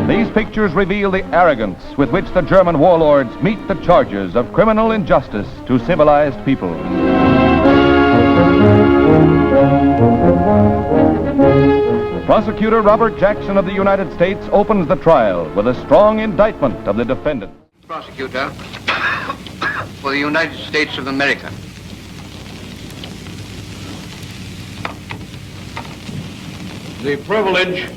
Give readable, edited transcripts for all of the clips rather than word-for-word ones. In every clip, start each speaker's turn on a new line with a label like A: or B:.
A: These pictures reveal the arrogance with which the German warlords meet the charges of criminal injustice to civilized people. Prosecutor Robert Jackson of the United States opens the trial with a strong indictment of the defendants.
B: Prosecutor for the United States of America.
C: The privilege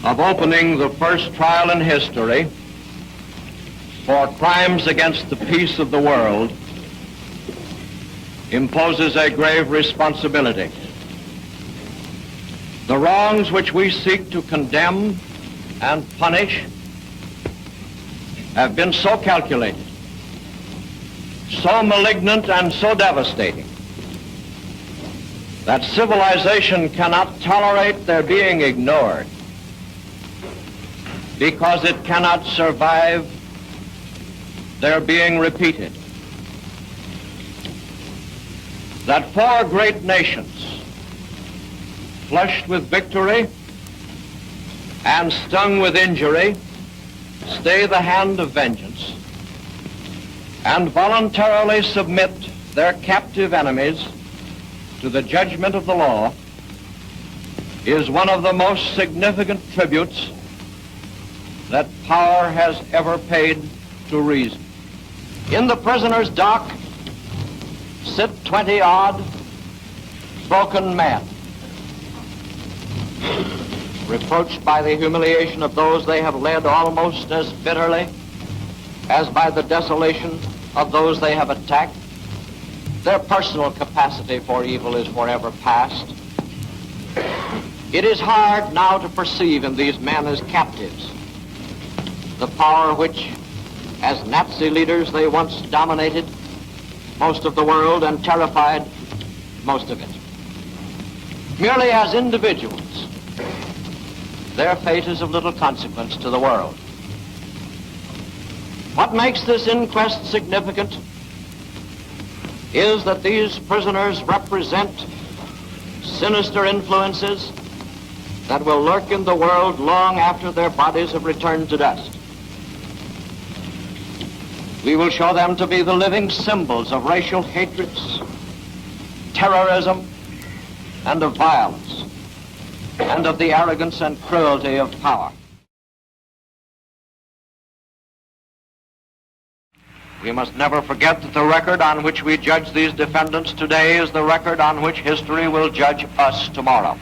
C: of opening the first trial in history for crimes against the peace of the world imposes a grave responsibility. The wrongs which we seek to condemn and punish have been so calculated, so malignant and so devastating that civilization cannot tolerate their being ignored because it cannot survive their being repeated. That four great nations, flushed with victory and stung with injury, stay the hand of vengeance and voluntarily submit their captive enemies to the judgment of the law is one of the most significant tributes that power has ever paid to reason. In the prisoner's dock sit 20-odd broken men, reproached by the humiliation of those they have led almost as bitterly as by the desolation of those they have attacked. Their personal capacity for evil is forever past. It is hard now to perceive in these men as captives the power which, as Nazi leaders, they once dominated most of the world and terrified most of it. Merely as individuals, their fate is of little consequence to the world. What makes this inquest significant is that these prisoners represent sinister influences that will lurk in the world long after their bodies have returned to dust. We will show them to be the living symbols of racial hatreds, terrorism, and of violence, and of the arrogance and cruelty of power. We must never forget that the record on which we judge these defendants today is the record on which history will judge us tomorrow.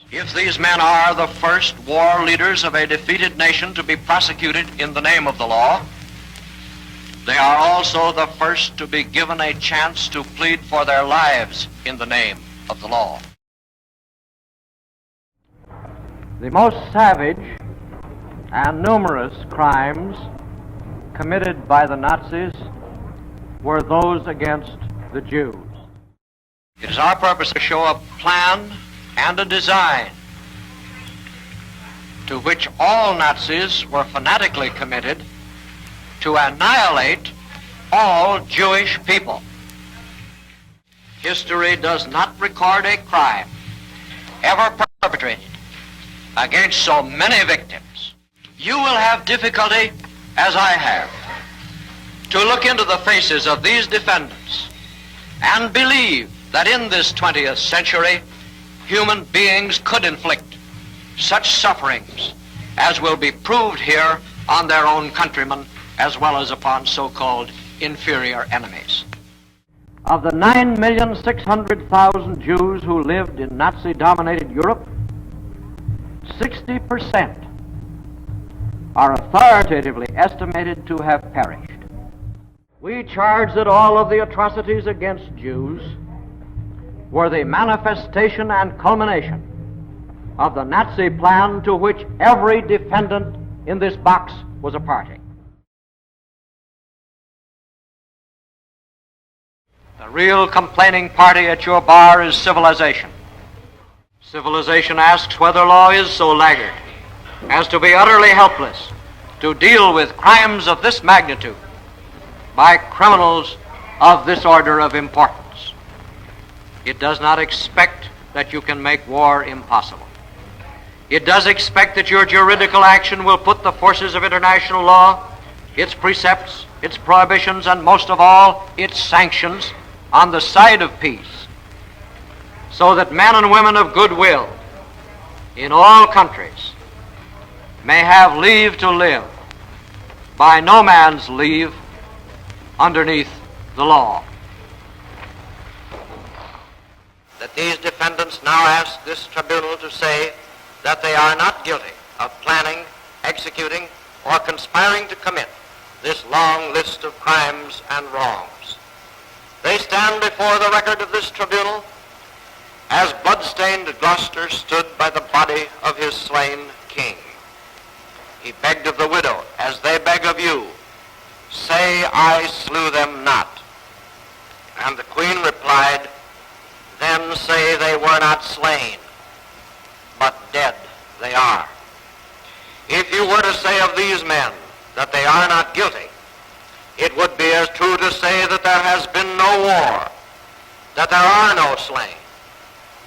C: If these men are the first war leaders of a defeated nation to be prosecuted in the name of the law, they are also the first to be given a chance to plead for their lives in the name of the law.
D: The most savage and numerous crimes committed by the Nazis were those against the Jews.
C: It is our purpose to show a plan and a design to which all Nazis were fanatically committed to annihilate all Jewish people. History does not record a crime ever perpetrated against so many victims. You will have difficulty, as I have, to look into the faces of these defendants and believe that in this 20th century, human beings could inflict such sufferings as will be proved here on their own countrymen as well as upon so-called inferior enemies.
D: Of the 9,600,000 Jews who lived in Nazi-dominated Europe, 60% are authoritatively estimated to have perished. We charge that all of the atrocities against Jews were the manifestation and culmination of the Nazi plan to which every defendant in this box was a party. The real complaining party at your bar is civilization. Civilization asks whether law is so laggard as to be utterly helpless to deal with crimes of this magnitude by criminals of this order of importance. It does not expect that you can make war impossible. It does expect that your juridical action will put the forces of international law, its precepts, its prohibitions, and most of all, its sanctions on the side of peace, so that men and women of goodwill in all countries may have leave to live by no man's leave underneath the law.
C: That these defendants now ask this tribunal to say that they are not guilty of planning, executing, or conspiring to commit this long list of crimes and wrongs. They stand before the record of this tribunal as blood-stained Gloucester stood by the body of his slain king. He begged of the widow, as they beg of you, "Say I slew them not." And the Queen replied, "Then say they were not slain, but dead they are." If you were to say of these men that they are not guilty, it would be as true to say that there has been no war, that there are no slain,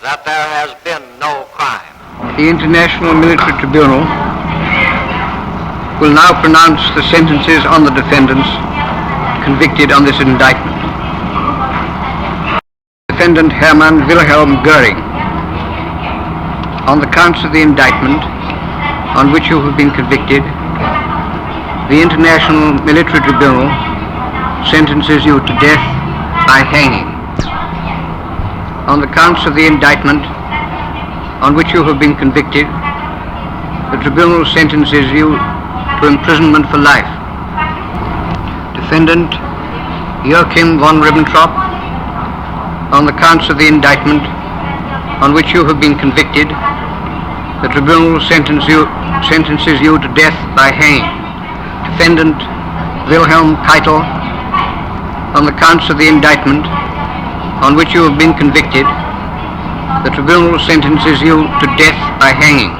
C: that there has been no crime.
B: The International Military Tribunal will now pronounce the sentences on the defendants convicted on this indictment. Defendant Hermann Wilhelm Göring, on the counts of the indictment on which you have been convicted, the International Military Tribunal sentences you to death by hanging. On the counts of the indictment on which you have been convicted, the tribunal sentences you to imprisonment for life. Defendant Joachim von Ribbentrop, on the counts of the indictment on which you have been convicted, the tribunal sentences you to death by hanging. Defendant Wilhelm Keitel, on the counts of the indictment on which you have been convicted, the tribunal sentences you to death by hanging.